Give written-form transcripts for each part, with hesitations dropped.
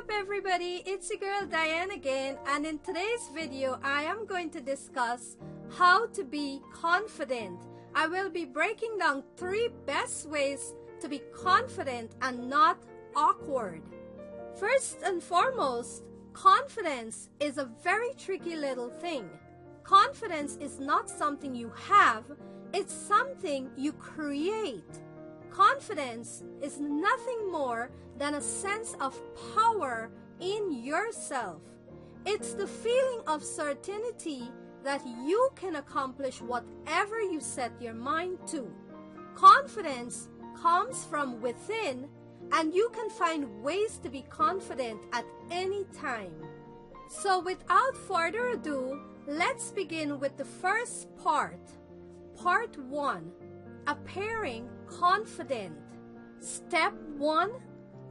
up everybody, it's your girl Diane again, and in today's video I am going to discuss how to be confident. I will be breaking down 3 best ways to be confident and not awkward. First and foremost, confidence is a very tricky little thing. Confidence is not something you have, it's something you create. Confidence is nothing more than a sense of power in yourself. It's the feeling of certainty that you can accomplish whatever you set your mind to. Confidence comes from within, and you can find ways to be confident at any time. So without further ado, let's begin with the first part. Part 1. Appearing confident. Step 1.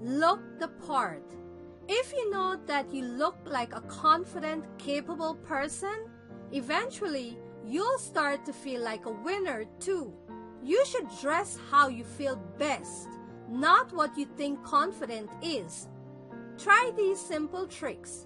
Look the part. If you know that you look like a confident, capable person, eventually you'll start to feel like a winner too. You should dress how you feel best, not what you think confident is. Try these simple tricks.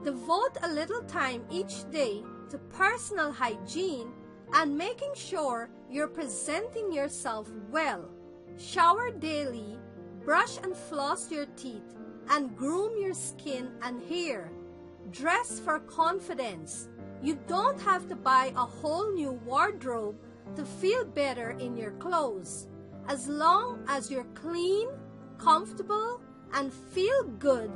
Devote a little time each day to personal hygiene and making sure you're presenting yourself well. Shower daily, brush and floss your teeth, and groom your skin and hair. Dress for confidence. You don't have to buy a whole new wardrobe to feel better in your clothes. As long as you're clean, comfortable, and feel good,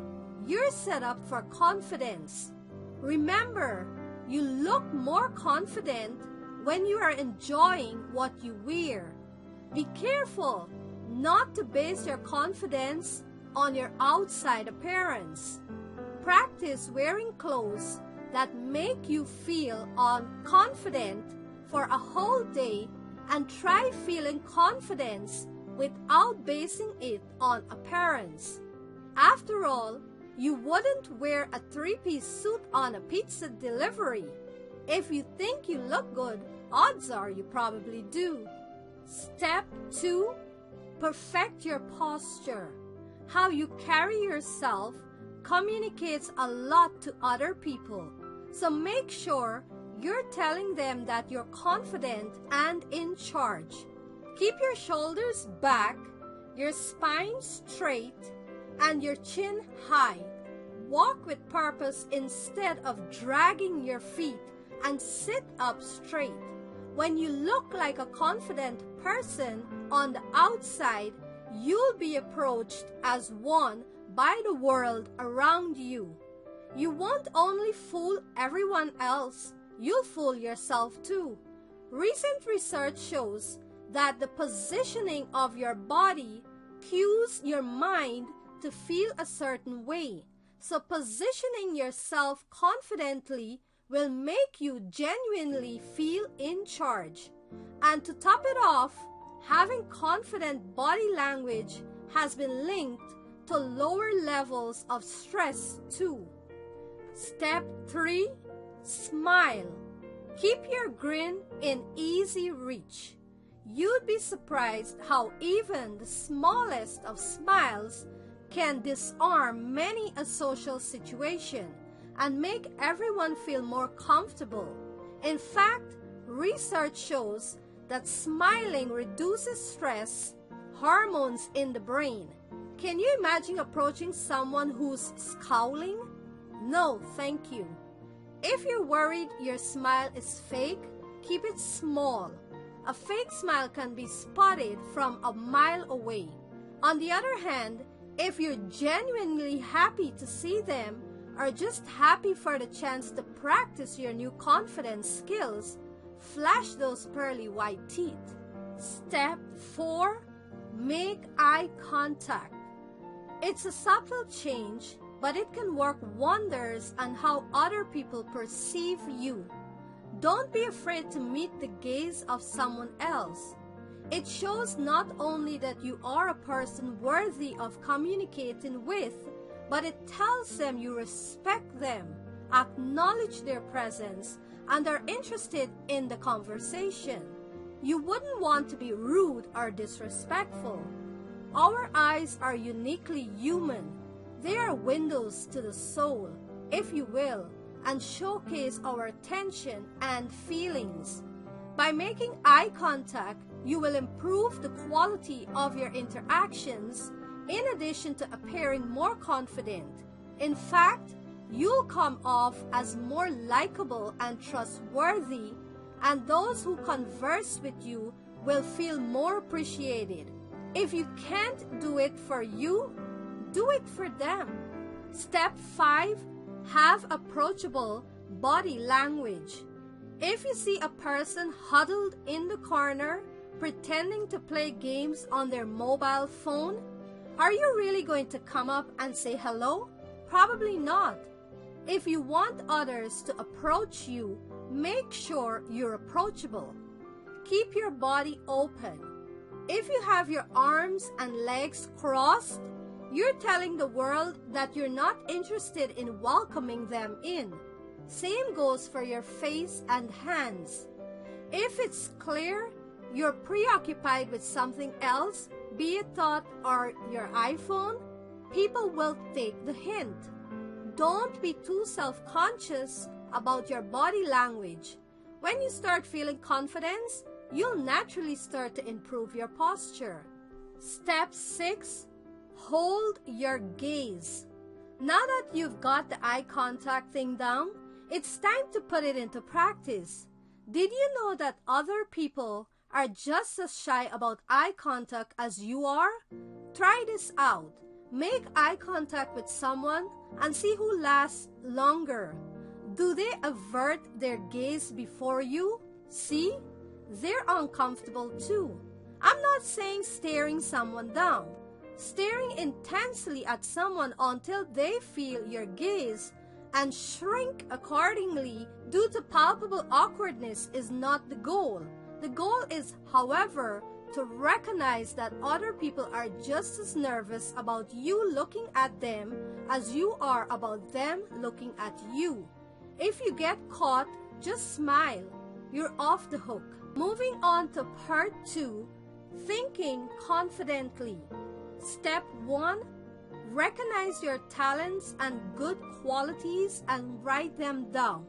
you're set up for confidence. Remember, you look more confident when you are enjoying what you wear. Be careful not to base your confidence on your outside appearance. Practice wearing clothes that make you feel confident for a whole day, and try feeling confidence without basing it on appearance. After all, you wouldn't wear a 3-piece suit on a pizza delivery. If you think you look good, odds are you probably do. Step 2. Perfect your posture. How you carry yourself communicates a lot to other people, so make sure you're telling them that you're confident and in charge. Keep your shoulders back, your spine straight, and your chin high. Walk with purpose instead of dragging your feet, and sit up straight. When you look like a confident person on the outside, you'll be approached as one by the world around you. You won't only fool everyone else, you'll fool yourself too. Recent research shows that the positioning of your body cues your mind to feel a certain way. So positioning yourself confidently will make you genuinely feel in charge. And to top it off, having confident body language has been linked to lower levels of stress too. Step 3. Smile. Keep your grin in easy reach. You'd be surprised how even the smallest of smiles can disarm many a social situation and make everyone feel more comfortable. In fact, research shows that smiling reduces stress hormones in the brain. Can you imagine approaching someone who's scowling? No, thank you. If you're worried your smile is fake, keep it small. A fake smile can be spotted from a mile away. On the other hand, if you're genuinely happy to see them, or just happy for the chance to practice your new confidence skills, flash those pearly white teeth. Step 4. Make eye contact. It's a subtle change, but it can work wonders on how other people perceive you. Don't be afraid to meet the gaze of someone else. It shows not only that you are a person worthy of communicating with, but it tells them you respect them, acknowledge their presence, and are interested in the conversation. You wouldn't want to be rude or disrespectful. Our eyes are uniquely human. They are windows to the soul, if you will, and showcase our attention and feelings. By making eye contact, you will improve the quality of your interactions in addition to appearing more confident. In fact, you'll come off as more likable and trustworthy, and those who converse with you will feel more appreciated. If you can't do it for you, do it for them. Step 5. Have approachable body language. If you see a person huddled in the corner, pretending to play games on their mobile phone, are you really going to come up and say hello? Probably not. If you want others to approach you, make sure you're approachable. Keep your body open. If you have your arms and legs crossed, you're telling the world that you're not interested in welcoming them in. Same goes for your face and hands. If it's clear you're preoccupied with something else, be it thought or your iPhone, people will take the hint. Don't be too self-conscious about your body language. When you start feeling confidence, you'll naturally start to improve your posture. Step 6. Hold your gaze. Now that you've got the eye contact thing down, it's time to put it into practice. Did you know that other people are just as shy about eye contact as you are? Try this out. Make eye contact with someone and see who lasts longer. Do they avert their gaze before you? See? They're uncomfortable too. I'm not saying staring someone down. Staring intensely at someone until they feel your gaze and shrink accordingly due to palpable awkwardness is not the goal. The goal is, however, to recognize that other people are just as nervous about you looking at them as you are about them looking at you. If you get caught, just smile. You're off the hook. Moving on to part 2, thinking confidently. Step 1, recognize your talents and good qualities and write them down.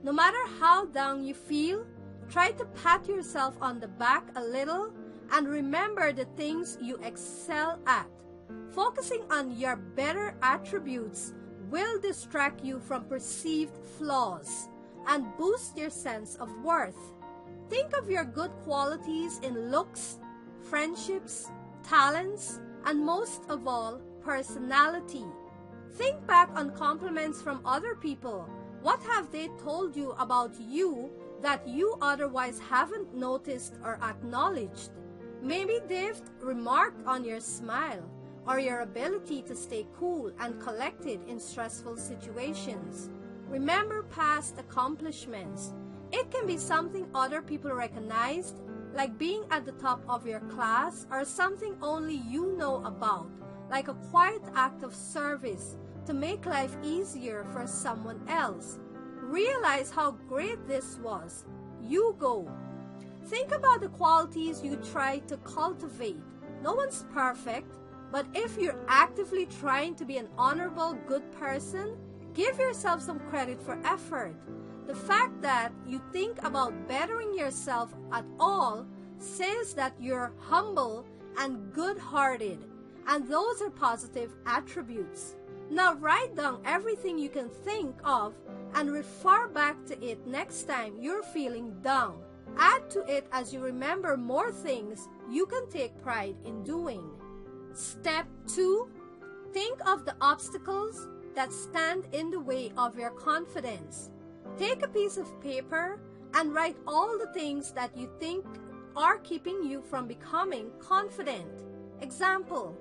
No matter how down you feel, try to pat yourself on the back a little and remember the things you excel at. Focusing on your better attributes will distract you from perceived flaws and boost your sense of worth. Think of your good qualities in looks, friendships, talents, and most of all, personality. Think back on compliments from other people. What have they told you about you that you otherwise haven't noticed or acknowledged? Maybe they've remarked on your smile or your ability to stay cool and collected in stressful situations. Remember past accomplishments. It can be something other people recognized, like being at the top of your class, or something only you know about, like a quiet act of service to make life easier for someone else. Realize how great this was. You go. Think about the qualities you try to cultivate. No one's perfect, but if you're actively trying to be an honorable, good person, give yourself some credit for effort. The fact that you think about bettering yourself at all says that you're humble and good-hearted, and those are positive attributes. Now write down everything you can think of and refer back to it next time you're feeling down. Add to it as you remember more things you can take pride in doing. Step 2. Think of the obstacles that stand in the way of your confidence. Take a piece of paper and write all the things that you think are keeping you from becoming confident. Example,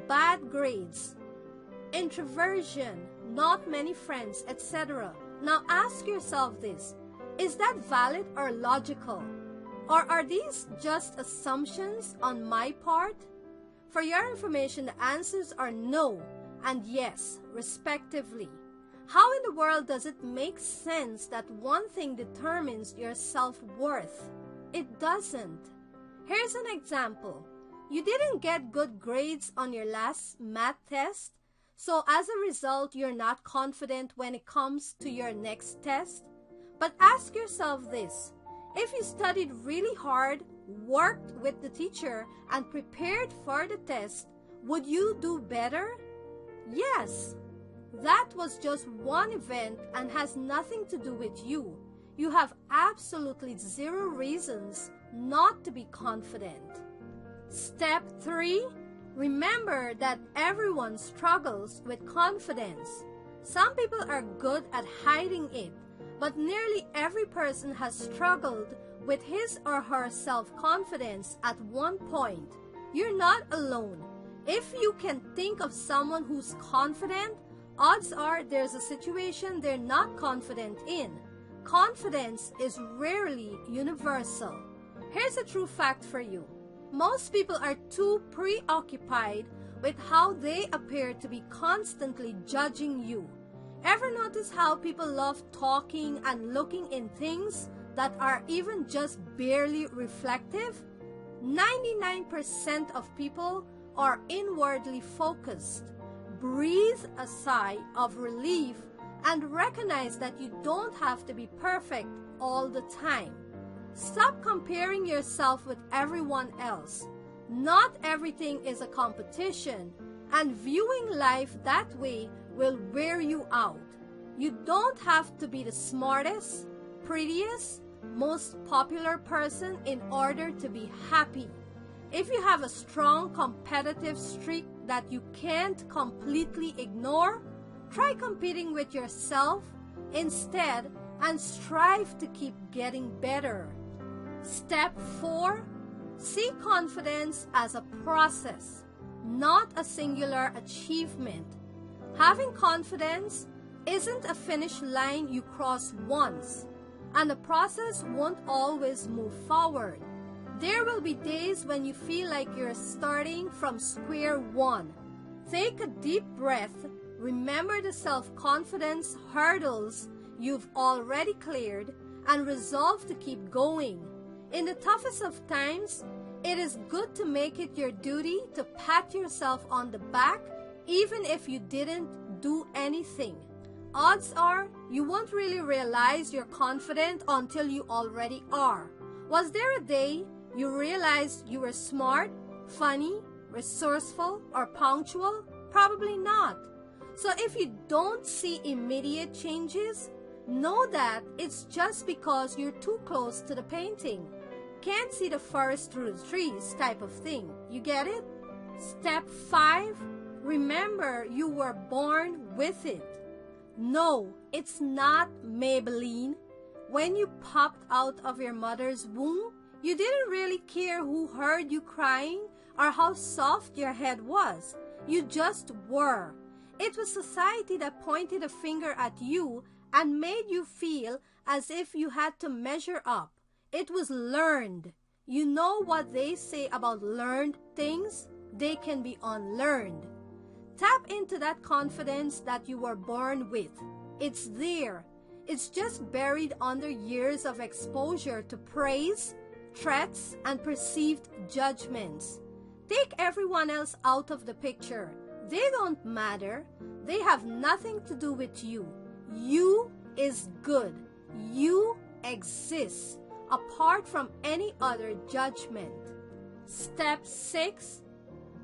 bad grades, introversion, not many friends, etc. Now ask yourself this, is that valid or logical? Or are these just assumptions on my part? For your information, the answers are no and yes, respectively. How in the world does it make sense that one thing determines your self-worth? It doesn't. Here's an example. You didn't get good grades on your last math test, So as a result, you're not confident when it comes to your next test. But ask yourself this: if you studied really hard, worked with the teacher, and prepared for the test, would you do better? Yes. That was just one event and has nothing to do with you. You have absolutely zero reasons not to be confident. Step 3. Remember that everyone struggles with confidence. Some people are good at hiding it, but nearly every person has struggled with his or her self-confidence at one point. You're not alone. If you can think of someone who's confident, odds are there's a situation they're not confident in. Confidence is rarely universal. Here's a true fact for you. Most people are too preoccupied with how they appear to be constantly judging you. Ever notice how people love talking and looking in things that are even just barely reflective? 99% of people are inwardly focused. Breathe a sigh of relief and recognize that you don't have to be perfect all the time. Stop comparing yourself with everyone else. Not everything is a competition, and viewing life that way will wear you out. You don't have to be the smartest, prettiest, most popular person in order to be happy. If you have a strong competitive streak that you can't completely ignore, try competing with yourself instead and strive to keep getting better. Step 4. See confidence as a process, not a singular achievement. Having confidence isn't a finish line you cross once, and the process won't always move forward. There will be days when you feel like you're starting from square one. Take a deep breath, remember the self-confidence hurdles you've already cleared, and resolve to keep going. In the toughest of times, it is good to make it your duty to pat yourself on the back even if you didn't do anything. Odds are you won't really realize you're confident until you already are. Was there a day you realized you were smart, funny, resourceful, or punctual? Probably not. So if you don't see immediate changes, know that it's just because you're too close to the painting. Can't see the forest through the trees type of thing. You get it? Step 5. Remember you were born with it. No, it's not Maybelline. When you popped out of your mother's womb, you didn't really care who heard you crying or how soft your head was. You just were. It was society that pointed a finger at you and made you feel as if you had to measure up. It was learned. You know what they say about learned things? They can be unlearned. Tap into that confidence that you were born with. It's there. It's just buried under years of exposure to praise, threats, and perceived judgments. Take everyone else out of the picture. They don't matter. They have nothing to do with you. You is good. You exist apart from any other judgment. Step 6.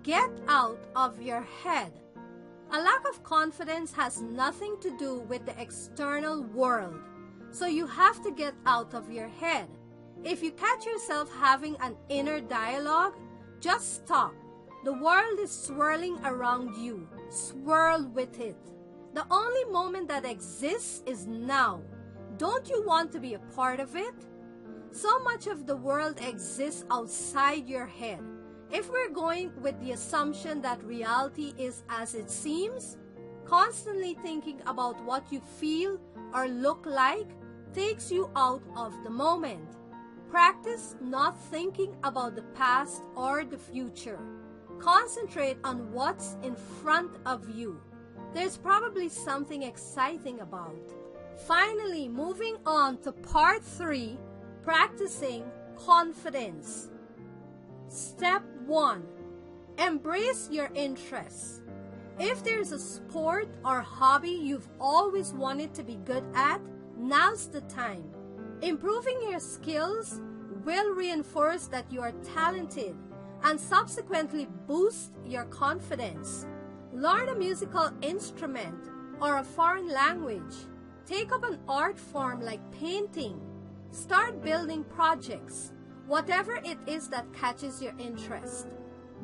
Get out of your head. A lack of confidence has nothing to do with the external world, so you have to get out of your head. If you catch yourself having an inner dialogue, just stop. The world is swirling around you. Swirl with it. The only moment that exists is now. Don't you want to be a part of it? So much of the world exists outside your head. If we're going with the assumption that reality is as it seems, constantly thinking about what you feel or look like takes you out of the moment. Practice not thinking about the past or the future. Concentrate on what's in front of you. There's probably something exciting about. Finally, moving on to part 3, practicing confidence. Step 1. Embrace your interests. If there's a sport or hobby you've always wanted to be good at, now's the time. Improving your skills will reinforce that you are talented and subsequently boost your confidence. Learn a musical instrument or a foreign language. Take up an art form like painting. Start building projects, whatever it is that catches your interest.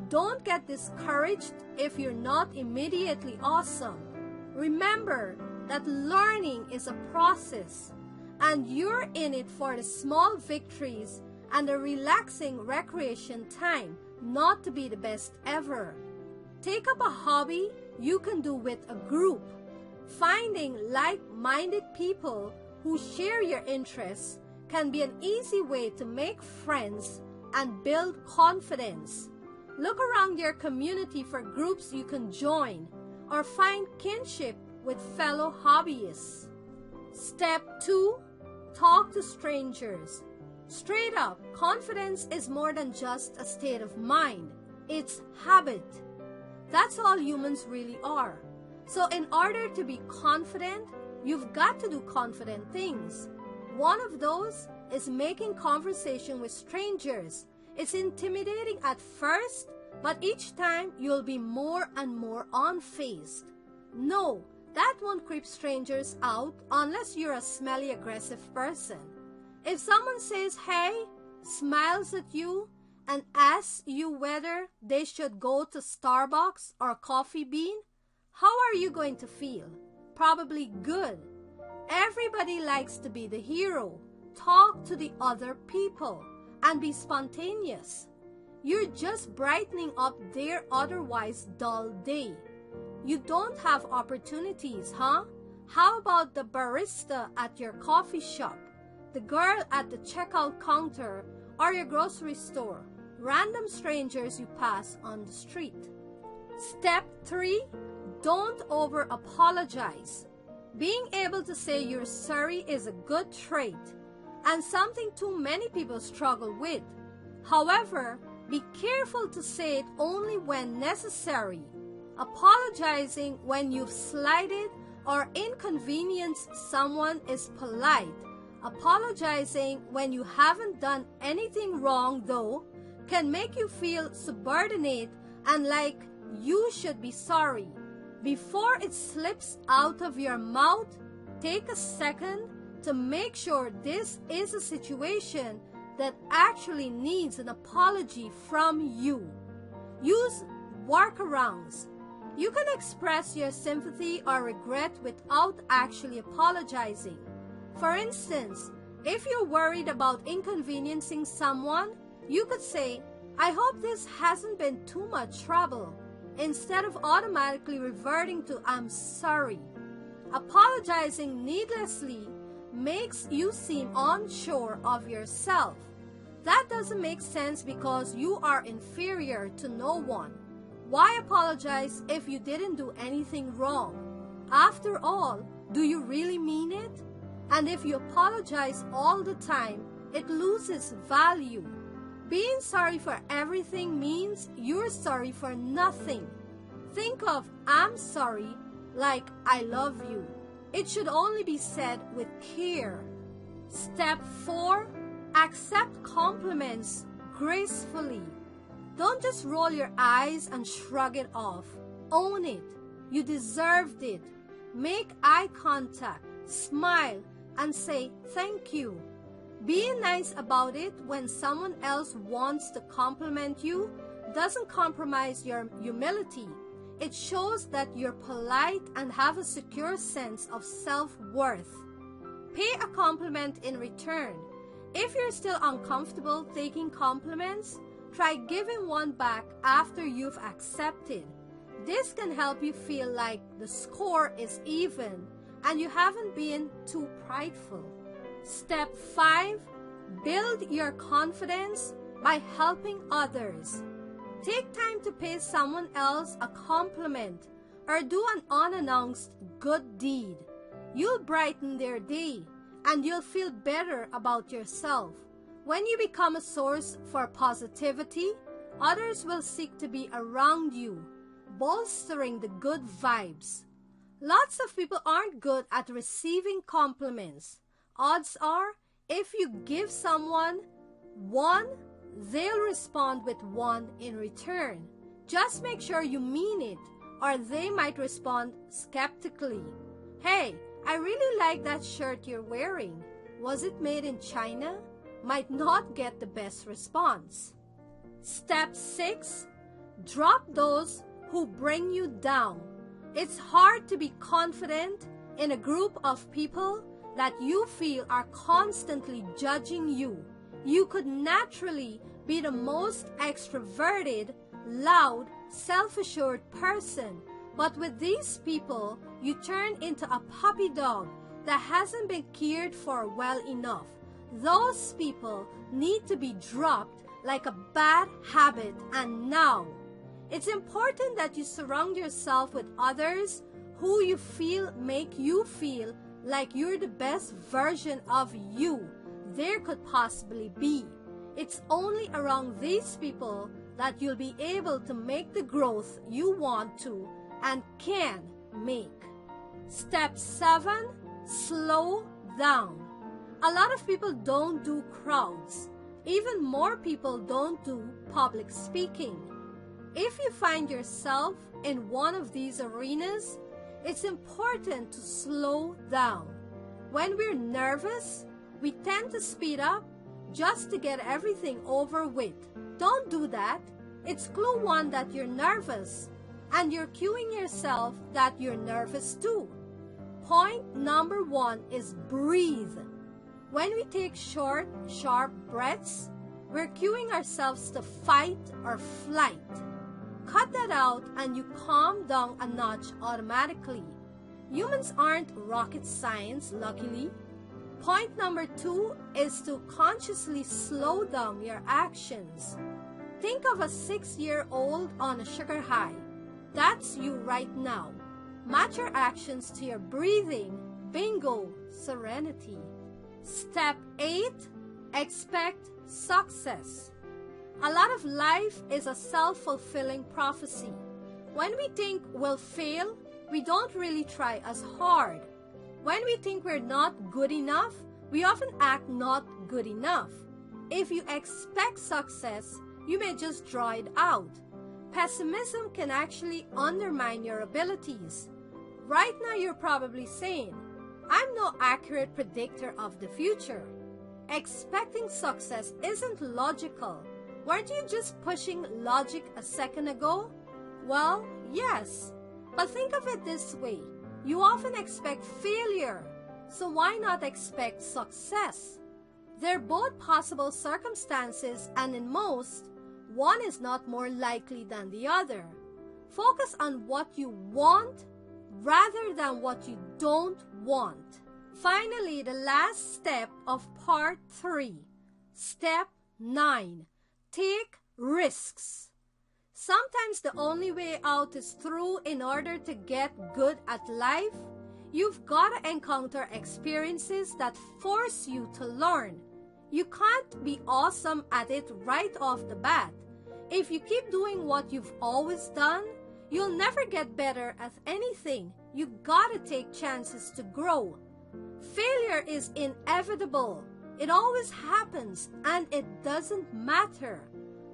Don't get discouraged if you're not immediately awesome. Remember that learning is a process, and you're in it for the small victories and the relaxing recreation time, not to be the best ever. Take up a hobby you can do with a group. Finding like-minded people who share your interests can be an easy way to make friends and build confidence. Look around your community for groups you can join or find kinship with fellow hobbyists. Step 2. Talk to strangers. Straight up, confidence is more than just a state of mind. It's habit. That's all humans really are. So in order to be confident, you've got to do confident things. One of those is making conversation with strangers. It's intimidating at first, but each time you'll be more and more unfazed. No, that won't creep strangers out unless you're a smelly, aggressive person. If someone says hey, smiles at you, and asks you whether they should go to Starbucks or Coffee Bean, how are you going to feel? Probably good. Everybody likes to be the hero. Talk to the other people and be spontaneous. You're just brightening up their otherwise dull day. You don't have opportunities, huh? How about the barista at your coffee shop, the girl at the checkout counter, or your grocery store? Random strangers you pass on the street. Step 3. Don't over-apologize. Being able to say you're sorry is a good trait and something too many people struggle with. However, be careful to say it only when necessary. Apologizing when you've slighted or inconvenienced someone is polite. Apologizing when you haven't done anything wrong, though, can make you feel subordinate and like you should be sorry. Before it slips out of your mouth, take a second to make sure this is a situation that actually needs an apology from you. Use workarounds. You can express your sympathy or regret without actually apologizing. For instance, if you're worried about inconveniencing someone, you could say, I hope this hasn't been too much trouble, instead of automatically reverting to I'm sorry. Apologizing needlessly makes you seem unsure of yourself. That doesn't make sense because you are inferior to no one. Why apologize if you didn't do anything wrong? After all, do you really mean it? And if you apologize all the time, it loses value. Being sorry for everything means you're sorry for nothing. Think of I'm sorry like I love you. It should only be said with care. Step 4. Accept compliments gracefully. Don't just roll your eyes and shrug it off. Own it. You deserved it. Make eye contact, smile, and say thank you. Being nice about it when someone else wants to compliment you doesn't compromise your humility. It shows that you're polite and have a secure sense of self-worth. Pay a compliment in return. If you're still uncomfortable taking compliments, try giving one back after you've accepted. This can help you feel like the score is even and you haven't been too prideful. Step 5. Build your confidence by helping others. Take time to pay someone else a compliment or do an unannounced good deed. You'll brighten their day and you'll feel better about yourself. When you become a source for positivity, others will seek to be around you. bolstering the good vibes. Lots of people aren't good at receiving compliments. Odds are, if you give someone one, they'll respond with one in return. Just make sure you mean it, or they might respond skeptically. Hey, I really like that shirt you're wearing. Was it made in China? Might not get the best response. Step 6. Drop those who bring you down. It's hard to be confident in a group of people that you feel are constantly judging you. You could naturally be the most extroverted, loud, self-assured person, but with these people, you turn into a puppy dog that hasn't been cared for well enough. Those people need to be dropped like a bad habit, and now. It's important that you surround yourself with others who you feel make you feel like you're the best version of you there could possibly be. It's only around these people that you'll be able to make the growth you want to and can make. Step 7. Slow down. A lot of people don't do crowds. Even more people don't do public speaking. If you find yourself in one of these arenas, it's important to slow down. When we're nervous, we tend to speed up just to get everything over with. Don't do that. It's clue 1 that you're nervous, and you're cueing yourself that you're nervous too. Point number 1 is breathe. When we take short, sharp breaths, we're cueing ourselves to fight or flight. Cut that out and you calm down a notch automatically. Humans aren't rocket science, luckily. Point number 2 is to consciously slow down your actions. Think of a 6-year-old on a sugar high. That's you right now. Match your actions to your breathing. Bingo, serenity. Step 8. Expect success. A lot of life is a self-fulfilling prophecy. When we think we'll fail, we don't really try as hard. When we think we're not good enough, we often act not good enough. If you expect success, you may just draw it out. Pessimism can actually undermine your abilities. Right now you're probably saying, I'm no accurate predictor of the future. Expecting success isn't logical. Weren't you just pushing logic a second ago? Well, yes. But think of it this way. You often expect failure. So why not expect success? They're both possible circumstances, and in most, one is not more likely than the other. Focus on what you want rather than what you don't want. Finally, the last step of part 3. Step 9. Take risks. Sometimes the only way out is through. In order to get good at life, you've got to encounter experiences that force you to learn. You can't be awesome at it right off the bat. If you keep doing what you've always done, you'll never get better at anything. You've got to take chances to grow. Failure is inevitable. It always happens, and it doesn't matter.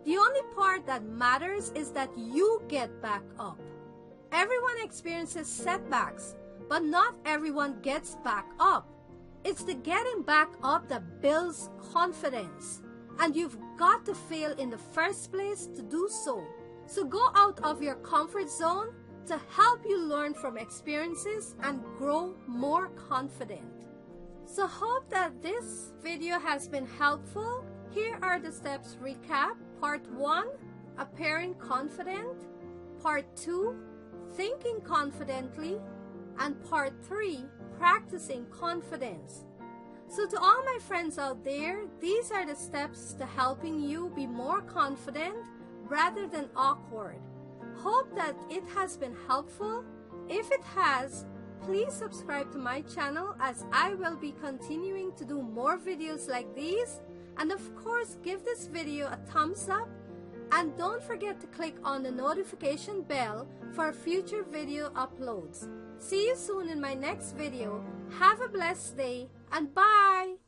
The only part that matters is that you get back up. Everyone experiences setbacks, but not everyone gets back up. It's the getting back up that builds confidence, and you've got to fail in the first place to do so. So go out of your comfort zone to help you learn from experiences and grow more confident. So hope that this video has been helpful. Here are the steps recap. Part 1, appearing confident. Part 2, thinking confidently. And Part 3, practicing confidence. So to all my friends out there, these are the steps to helping you be more confident rather than awkward. Hope that it has been helpful. If it has, please subscribe to my channel, as I will be continuing to do more videos like these. And of course, give this video a thumbs up And don't forget to click on the notification bell for future video uploads. See you soon in my next video. Have a blessed day and bye!